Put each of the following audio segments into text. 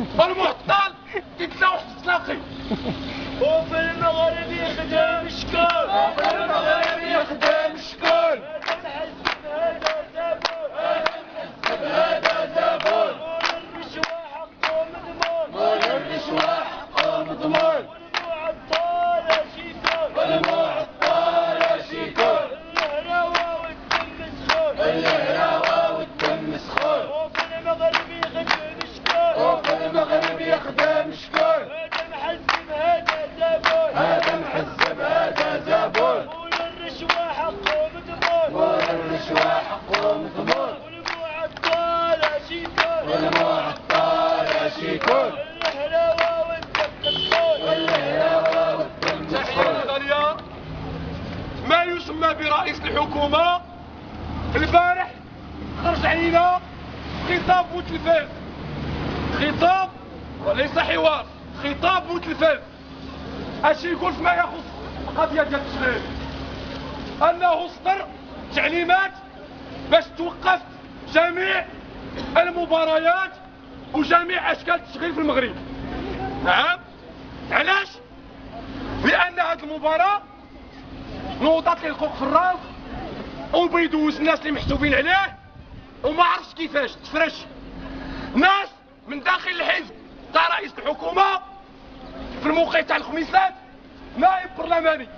المعطل تتلوح تتلاقي. وفي المغرب يخدم الشكون، وفي المغرب يخدم الشكون. هذا زبون مول الرشوة حقه مضمون، مول الرشوة حقه مضمون. والمعطل شيكون، والمعطل شيكون. الهراوة والدم سخون، الهراوة والدم سخون. وفي المغرب يخدم الشكون، وفي المغرب يخدم الشكون. هذا محزب هذا زبون، هذا محزب هذا زبون. مول الرشوة حقه مضمون، مول الرشوة حقه مضمون. والمعطل شيكون، والمعطل شيكون. الهراوة والدم سخون. والهراوة والدم تحية سخون. غالية. ما يسمى برئيس الحكومة البارح خرج علينا خطاب متلفز، خطاب وليس حوار، خطاب متلفز. اش يقول فيما يخص القضية ديال التشغيل؟ انه صدر تعليمات باش توقف جميع المباريات وجميع اشكال التشغيل في المغرب. نعم، علاش؟ لان هذه المباراة نوضت لي الحقوق في الراس وبيدوز الناس اللي محسوبين عليه وما عرفتش كيفاش تفرش ناس من داخل الحزب تاع رئيس الحكومة في الموقع تاع الخميسات. نائب برلماني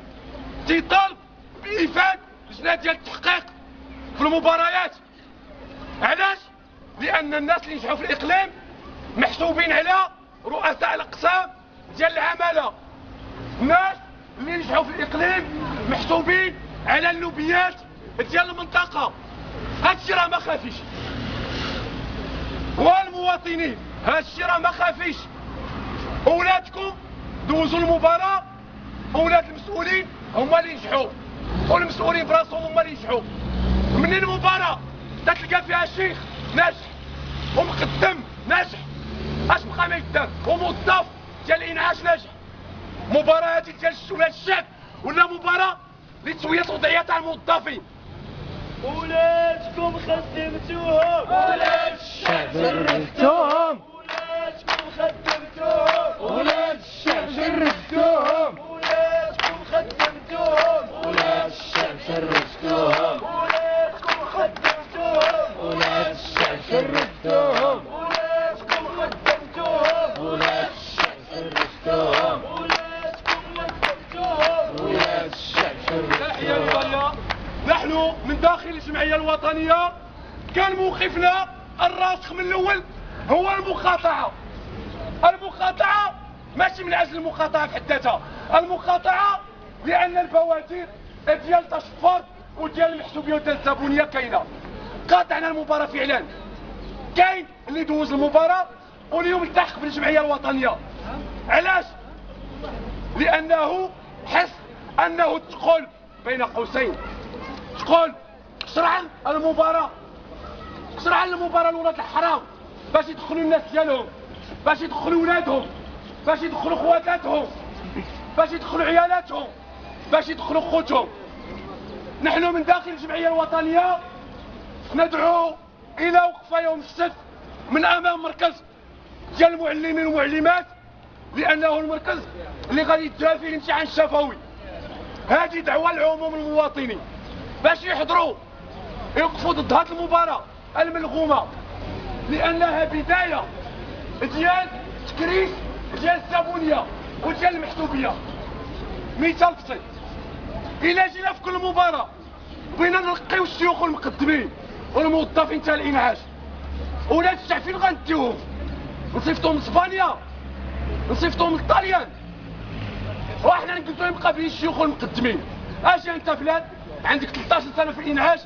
تيطالب بإيفاد لجنة ديال التحقيق في المباريات. علاش؟ لأن الناس اللي نجحوا في الإقليم محسوبين على رؤساء الأقسام ديال العمالة. الناس اللي نجحوا في الإقليم محسوبين على اللوبيات ديال المنطقة. هادشي راه ما خافيش. والمواطنين هادشي راه ما خافيش. أولادكم دوزوا المباراة، أولاد المسؤولين هما اللي نجحوا، والمسؤولين براسهم هما اللي نجحوا. من المباراة تتلقى فيها شيخ ناجح ومقدم ناجح، اش بقى ما يدار؟ وموظف ديال الانعاش ناجح. مباراة هادي ديال ولاد الشعب ولا مباراة لتسوية الوضعية تاع الموظفين؟ ولادكم خدمتوهم، ولاد الشعب شرفتوهم. ولادكم خدمتوهم، ولاد الشعب شرفتوهم. ولادكم خدمتوهم، ولاد الشعب شرفتوهم. ولادكم خدمتوهم، ولاد الشعب شرفتوهم. ولادكم خدمتوهم، ولاد الشعب شرفتوهم. ولادكم خدمتوهم. ولاد الشعب تحية شرفتوهم. لغالية. نحن من داخل الجمعية الوطنية كان موقفنا الراسخ من الأول هو المقاطعة. المقاطعة ماشي من أجل المقاطعة في حد ذاتها، المقاطعة لأن البوادر ديال تشفر وديال المحسوبية وديال الزبونية كاينة. قاطعنا المباراة فعلا. كاين اللي دوز المباراة واليوم التحق بالجمعية الوطنية. علاش؟ لأنه حس أنه تقول بين قوسين، تقول شرعا المباراة، شرعا المباراة لولاد الحرام باش يدخلوا الناس ديالهم، باش يدخلوا ولادهم، باش يدخلوا خواتاتهم، باش يدخلوا عيالاتهم، باش يدخلوا خوتهم. نحن من داخل الجمعية الوطنية ندعو إلى وقفة يوم السبت من أمام مركز ديال المعلمين والمعلمات، لأنه المركز اللي غادي يدير فيه الامتحان الشفوي. هذه دعوة لعموم المواطنين باش يحضروا يوقفوا ضد هذه المباراة الملغومة، لأنها بداية ديال تكريس ديال الزبونية وديال المحسوبية. مثال بسيط، إلا جينا في كل مباراة بغينا نلقيو الشيوخ المقدمين والموظفين تاع الإنعاش، ولاد الشعب فين غنديوهم؟ نصيفطوهم لإسبانيا؟ نصيفطوهم للطاليان؟ وحنا نقول لهم قابلين الشيوخ والمقدمين. اجي انت فلان عندك 13 سنه في الانعاش،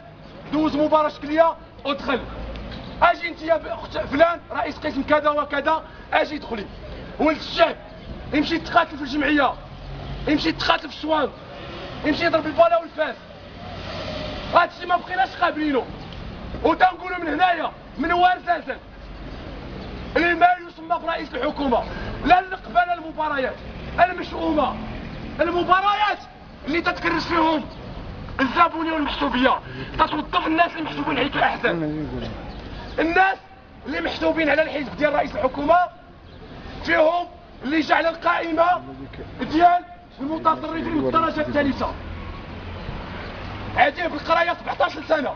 دوز مباراه شكليه ودخل. اجي انت يا اخت فلان رئيس قسم كذا وكذا، اجي دخلي. ولد الشعب يمشي يتقاتل في الجمعيه، يمشي يتقاتل في الشوان، يمشي يضرب البالا والفاس. هادشي ما بقيناش قابلينه. وتنقولوا من هنايا من وارزازل اللي ما يسمى برئيس الحكومه لا نقبل المباريات المشؤومه، المباريات اللي تتكرس فيهم الزبونيه والمحسوبيه، تتوظف الناس اللي محسوبين عليك احسن. الناس اللي محسوبين على الحزب ديال رئيس الحكومه فيهم اللي جعل القائمة ديال المتصرفين من الدرجة الثالثة عادين في القراية 17 سنة،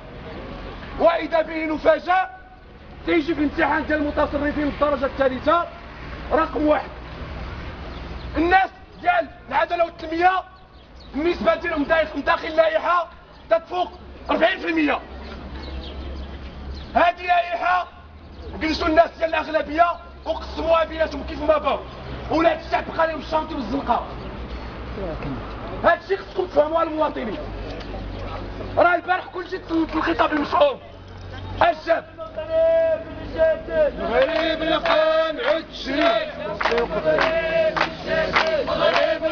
وإذا به نفاجأ تيجي في الامتحان ديال المتصرفين من الدرجة الثالثة رقم 1. الناس ديال العدالة والتنمية النسبة ديالهم من داخل اللائحة تتفوق 40%. هذه لائحة جلسوا الناس ديال الأغلبية وقسموها بيناتهم كيف ما بغاو، ولاد الشعب بقى لهم الشامطي والزنقة. هذا الشيء خصكم تفهموها المواطنين. راه البارح كلشي في الخطاب المشهور الشاب غريب القان عد شريك، غريب